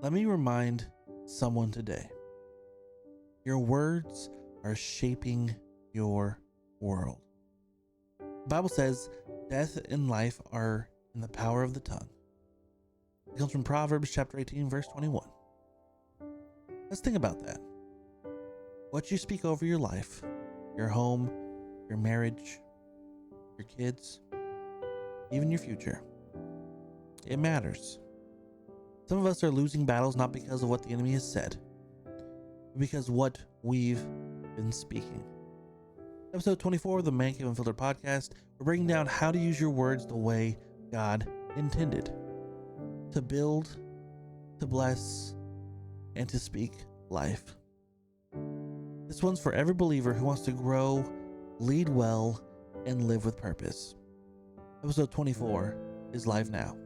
Let me remind someone today, your words are shaping your world. The Bible says death and life are in the power of the tongue. It comes from Proverbs chapter 18, verse 21. Let's think about that. What you speak over your life, your home, your marriage, your kids, even your future, it matters. Some of us are losing battles not because of what the enemy has said, but because what we've been speaking. Episode 24 of the Man Cave Unfiltered podcast, we're breaking down how to use your words the way God intended. To build, to bless, and to speak life. This one's for every believer who wants to grow, lead well, and live with purpose. Episode 24 is live now.